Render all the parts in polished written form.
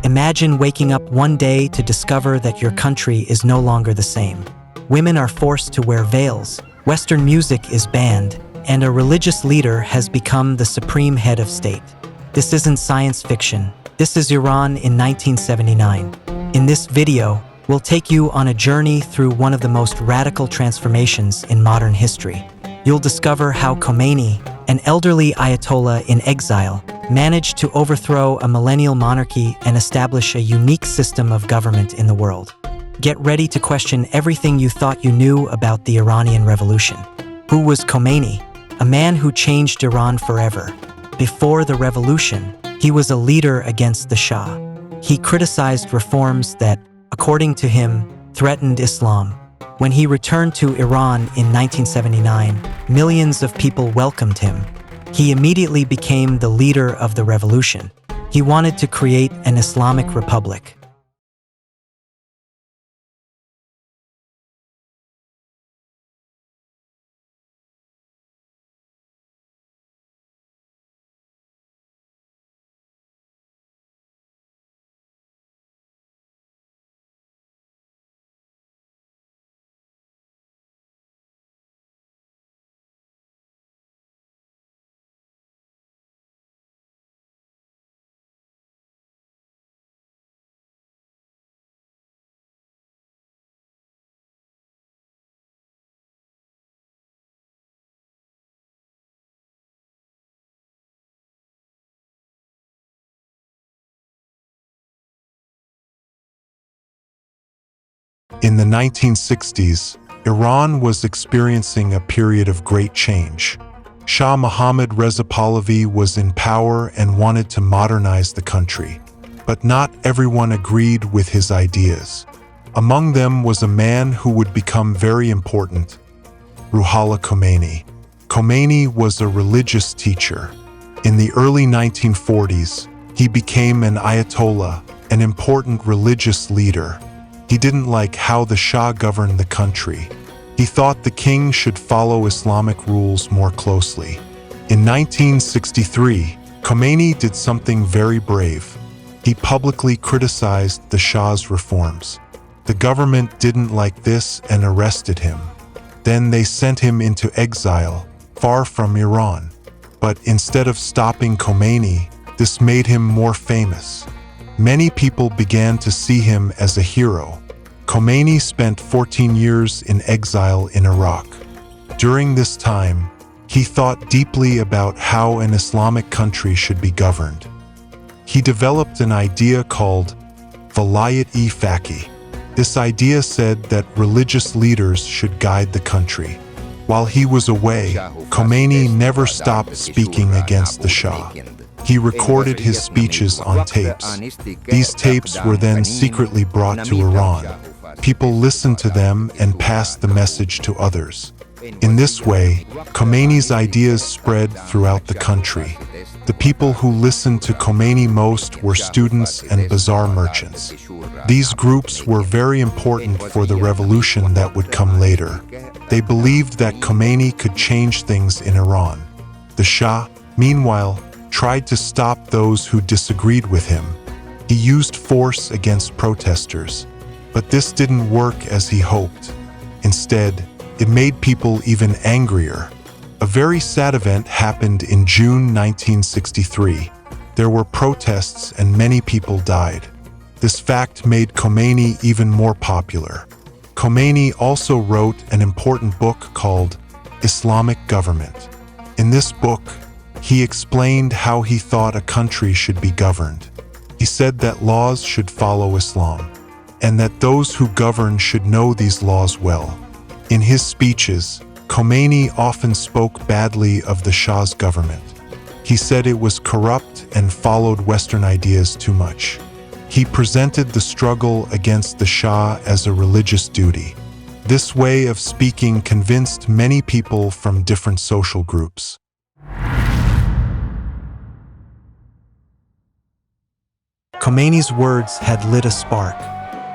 Imagine waking up one day to discover that your country is no longer the same. Women are forced to wear veils, Western music is banned, and a religious leader has become the supreme head of state. This isn't science fiction. This is Iran in 1979. In this video, we'll take you on a journey through one of the most radical transformations in modern history. You'll discover how Khomeini, an elderly Ayatollah in exile, managed to overthrow a millennial monarchy and establish a unique system of government in the world. Get ready to question everything you thought you knew about the Iranian Revolution. Who was Khomeini? A man who changed Iran forever. Before the revolution, he was a leader against the Shah. He criticized reforms that, according to him, threatened Islam. When he returned to Iran in 1979, millions of people welcomed him. He immediately became the leader of the revolution. He wanted to create an Islamic republic. In the 1960s, Iran was experiencing a period of great change. Shah Mohammad Reza Pahlavi was in power and wanted to modernize the country. But not everyone agreed with his ideas. Among them was a man who would become very important, Ruhollah Khomeini. Khomeini was a religious teacher. In the early 1940s, he became an Ayatollah, an important religious leader. He didn't like how the Shah governed the country. He thought the king should follow Islamic rules more closely. In 1963, Khomeini did something very brave. He publicly criticized the Shah's reforms. The government didn't like this and arrested him. Then they sent him into exile, far from Iran. But instead of stopping Khomeini, this made him more famous. Many people began to see him as a hero. Khomeini spent 14 years in exile in Iraq. During this time, he thought deeply about how an Islamic country should be governed. He developed an idea called Vilayat-e-Faqih. This idea said that religious leaders should guide the country. While he was away, Khomeini never stopped speaking against the Shah. He recorded his speeches on tapes. These tapes were then secretly brought to Iran. People listened to them and passed the message to others. In this way, Khomeini's ideas spread throughout the country. The people who listened to Khomeini most were students and bazaar merchants. These groups were very important for the revolution that would come later. They believed that Khomeini could change things in Iran. The Shah, meanwhile, tried to stop those who disagreed with him. He used force against protesters. But this didn't work as he hoped. Instead, it made people even angrier. A very sad event happened in June 1963. There were protests and many people died. This fact made Khomeini even more popular. Khomeini also wrote an important book called Islamic Government. In this book, he explained how he thought a country should be governed. He said that laws should follow Islam, and that those who govern should know these laws well. In his speeches, Khomeini often spoke badly of the Shah's government. He said it was corrupt and followed Western ideas too much. He presented the struggle against the Shah as a religious duty. This way of speaking convinced many people from different social groups. Khomeini's words had lit a spark.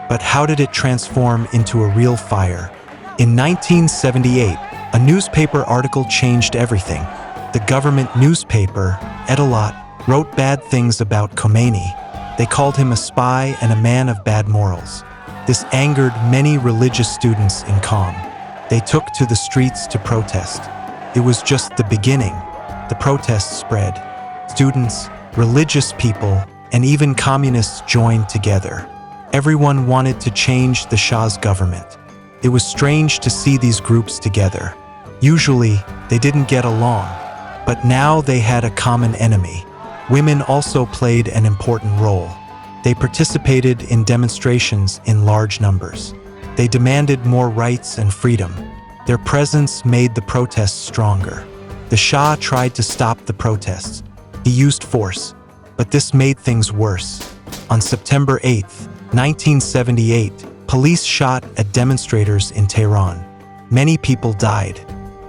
But how did it transform into a real fire? In 1978, a newspaper article changed everything. The government newspaper, Epilogue, wrote bad things about Khomeini. They called him a spy and a man of bad morals. This angered many religious students in Qom. They took to the streets to protest. It was just the beginning. The protests spread. Students, religious people, and even communists joined together. Everyone wanted to change the Shah's government. It was strange to see these groups together. Usually, they didn't get along, but now they had a common enemy. Women also played an important role. They participated in demonstrations in large numbers. They demanded more rights and freedom. Their presence made the protests stronger. The Shah tried to stop the protests. He used force, but this made things worse. On September 8, 1978, police shot at demonstrators in Tehran. Many people died.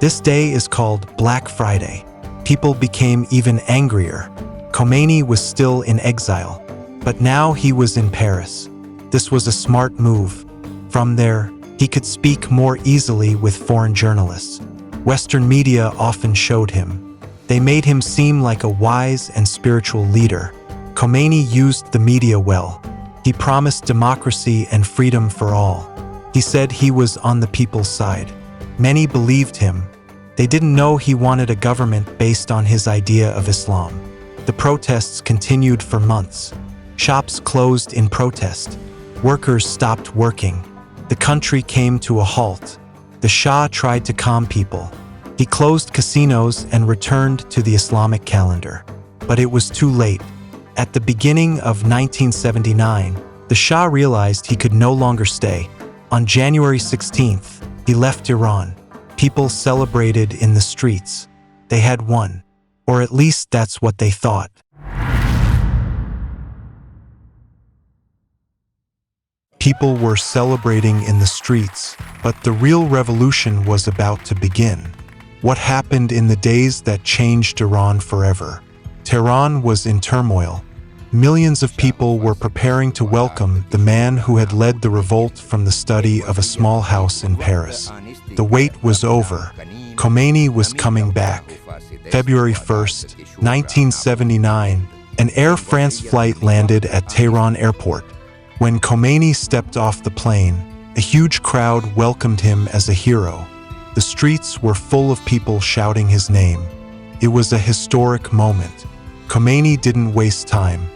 This day is called Black Friday. People became even angrier. Khomeini was still in exile, but now he was in Paris. This was a smart move. From there, he could speak more easily with foreign journalists. Western media often showed him. They made him seem like a wise and spiritual leader. Khomeini used the media well. He promised democracy and freedom for all. He said he was on the people's side. Many believed him. They didn't know he wanted a government based on his idea of Islam. The protests continued for months. Shops closed in protest. Workers stopped working. The country came to a halt. The Shah tried to calm people. He closed casinos and returned to the Islamic calendar. But it was too late. At the beginning of 1979, the Shah realized he could no longer stay. On January 16th, he left Iran. People celebrated in the streets. They had won. Or at least that's what they thought. People were celebrating in the streets, but the real revolution was about to begin. What happened in the days that changed Iran forever? Tehran was in turmoil. Millions of people were preparing to welcome the man who had led the revolt from the study of a small house in Paris. The wait was over. Khomeini was coming back. February 1st, 1979, an Air France flight landed at Tehran airport. When Khomeini stepped off the plane, a huge crowd welcomed him as a hero. The streets were full of people shouting his name. It was a historic moment. Khomeini didn't waste time.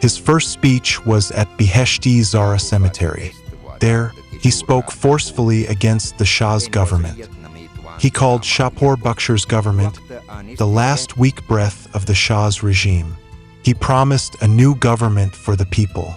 His first speech was at Beheshti Zahra Cemetery. There, he spoke forcefully against the Shah's government. He called Shapur Bakhshar's government the last weak breath of the Shah's regime. He promised a new government for the people.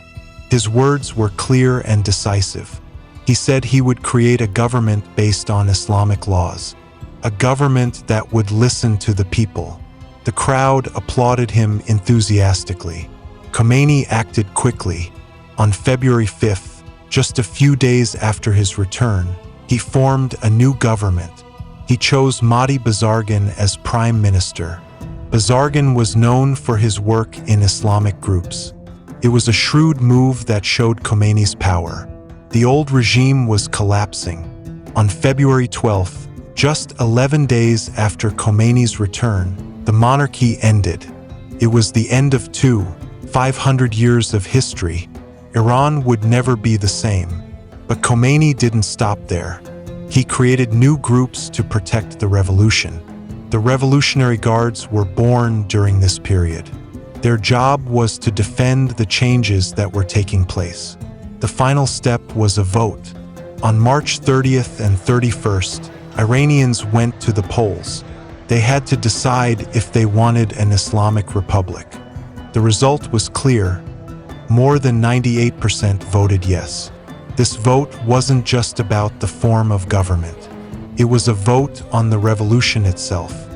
His words were clear and decisive. He said he would create a government based on Islamic laws, a government that would listen to the people. The crowd applauded him enthusiastically. Khomeini acted quickly. On February 5th, just a few days after his return, he formed a new government. He chose Mahdi Bazargan as prime minister. Bazargan was known for his work in Islamic groups. It was a shrewd move that showed Khomeini's power. The old regime was collapsing. On February 12th, just 11 days after Khomeini's return, the monarchy ended. It was the end of 500 years of history. Iran would never be the same. But Khomeini didn't stop there. He created new groups to protect the revolution. The Revolutionary Guards were born during this period. Their job was to defend the changes that were taking place. The final step was a vote. On March 30th and 31st, Iranians went to the polls. They had to decide if they wanted an Islamic republic. The result was clear. More than 98% voted yes. This vote wasn't just about the form of government. It was a vote on the revolution itself.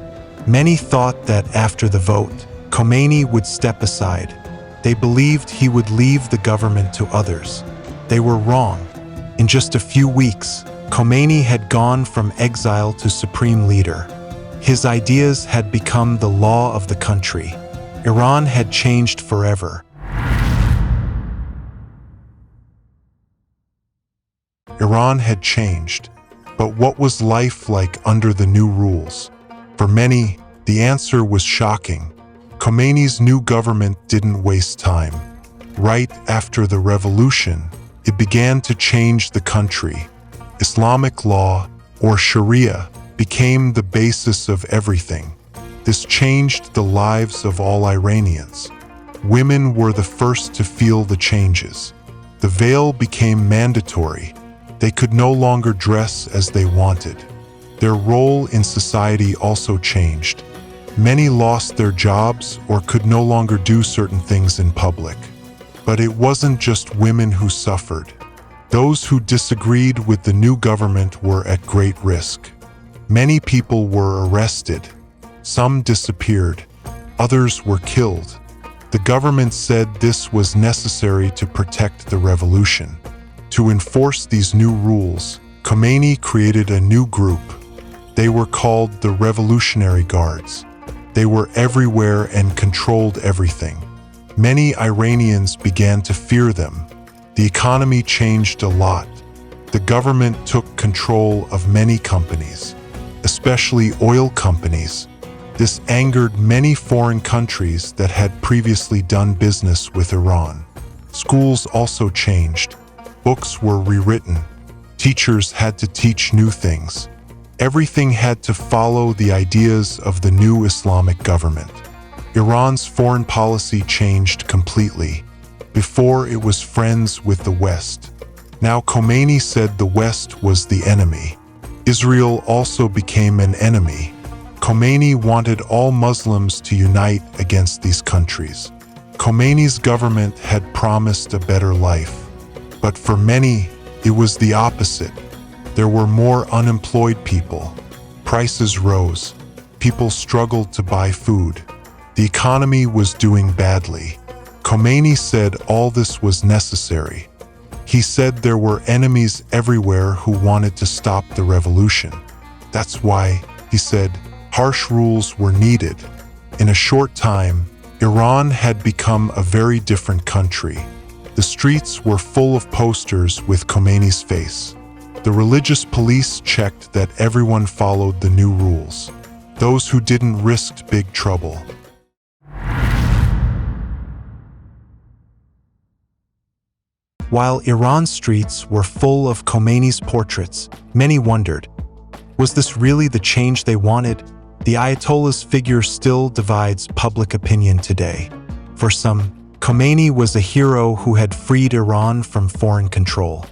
Many thought that after the vote, Khomeini would step aside. They believed he would leave the government to others. They were wrong. In just a few weeks, Khomeini had gone from exile to supreme leader. His ideas had become the law of the country. Iran had changed forever. Iran had changed, but what was life like under the new rules? For many, the answer was shocking. Khomeini's new government didn't waste time. Right after the revolution, it began to change the country. Islamic law, or Sharia, became the basis of everything. This changed the lives of all Iranians. Women were the first to feel the changes. The veil became mandatory. They could no longer dress as they wanted. Their role in society also changed. Many lost their jobs or could no longer do certain things in public. But it wasn't just women who suffered. Those who disagreed with the new government were at great risk. Many people were arrested. Some disappeared. Others were killed. The government said this was necessary to protect the revolution. To enforce these new rules, Khomeini created a new group. They were called the Revolutionary Guards. They were everywhere and controlled everything. Many Iranians began to fear them. The economy changed a lot. The government took control of many companies, especially oil companies. This angered many foreign countries that had previously done business with Iran. Schools also changed. Books were rewritten. Teachers had to teach new things. Everything had to follow the ideas of the new Islamic government. Iran's foreign policy changed completely. Before, it was friends with the West. Now Khomeini said the West was the enemy. Israel also became an enemy. Khomeini wanted all Muslims to unite against these countries. Khomeini's government had promised a better life. But for many, it was the opposite. There were more unemployed people. Prices rose. People struggled to buy food. The economy was doing badly. Khomeini said all this was necessary. He said there were enemies everywhere who wanted to stop the revolution. That's why, he said, harsh rules were needed. In a short time, Iran had become a very different country. The streets were full of posters with Khomeini's face. The religious police checked that everyone followed the new rules. Those who didn't risked big trouble. While Iran's streets were full of Khomeini's portraits, many wondered, was this really the change they wanted? The Ayatollah's figure still divides public opinion today. For some, Khomeini was a hero who had freed Iran from foreign control.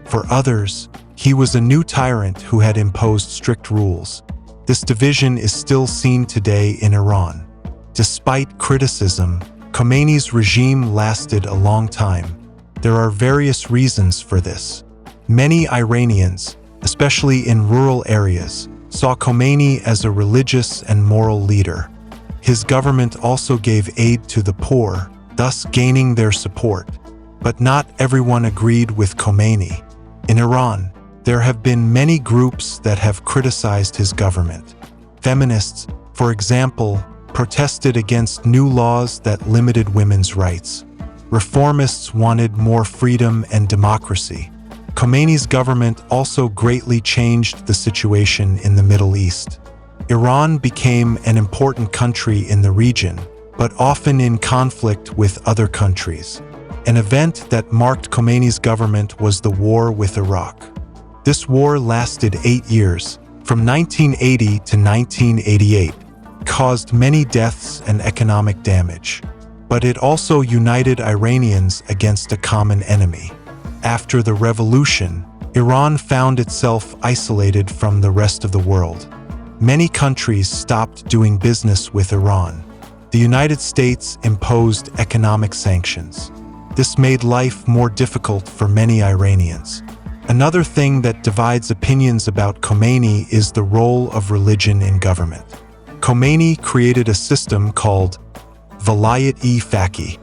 For others, he was a new tyrant who had imposed strict rules. This division is still seen today in Iran. Despite criticism, Khomeini's regime lasted a long time. There are various reasons for this. Many Iranians, especially in rural areas, saw Khomeini as a religious and moral leader. His government also gave aid to the poor, thus gaining their support. But not everyone agreed with Khomeini. In Iran, there have been many groups that have criticized his government. Feminists, for example, protested against new laws that limited women's rights. Reformists wanted more freedom and democracy. Khomeini's government also greatly changed the situation in the Middle East. Iran became an important country in the region, but often in conflict with other countries. An event that marked Khomeini's government was the war with Iraq. This war lasted 8 years, from 1980 to 1988, caused many deaths and economic damage. But it also united Iranians against a common enemy. After the revolution, Iran found itself isolated from the rest of the world. Many countries stopped doing business with Iran. The United States imposed economic sanctions. This made life more difficult for many Iranians. Another thing that divides opinions about Khomeini is the role of religion in government. Khomeini created a system called Vilayat-e-Faqih.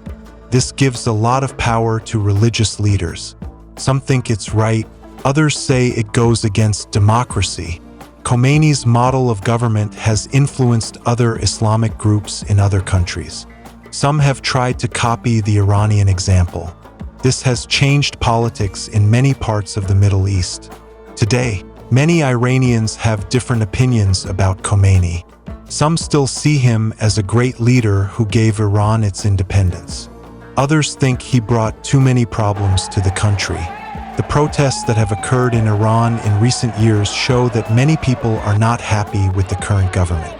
This gives a lot of power to religious leaders. Some think it's right, others say it goes against democracy. Khomeini's model of government has influenced other Islamic groups in other countries. Some have tried to copy the Iranian example. This has changed politics in many parts of the Middle East. Today, many Iranians have different opinions about Khomeini. Some still see him as a great leader who gave Iran its independence. Others think he brought too many problems to the country. The protests that have occurred in Iran in recent years show that many people are not happy with the current government.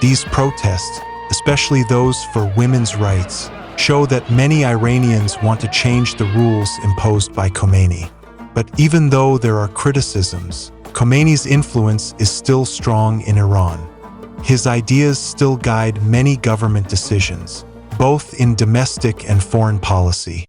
These protests, especially those for women's rights, show that many Iranians want to change the rules imposed by Khomeini. But even though there are criticisms, Khomeini's influence is still strong in Iran. His ideas still guide many government decisions, both in domestic and foreign policy.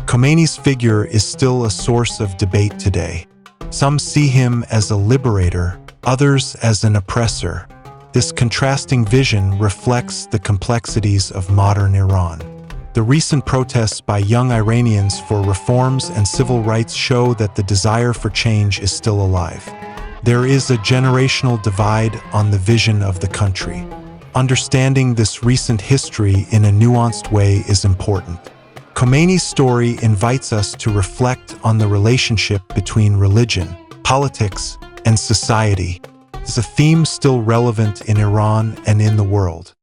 Khomeini's figure is still a source of debate today. Some see him as a liberator, others as an oppressor. This contrasting vision reflects the complexities of modern Iran. The recent protests by young Iranians for reforms and civil rights show that the desire for change is still alive. There is a generational divide on the vision of the country. Understanding this recent history in a nuanced way is important. Khomeini's story invites us to reflect on the relationship between religion, politics, and society. It's a theme still relevant in Iran and in the world.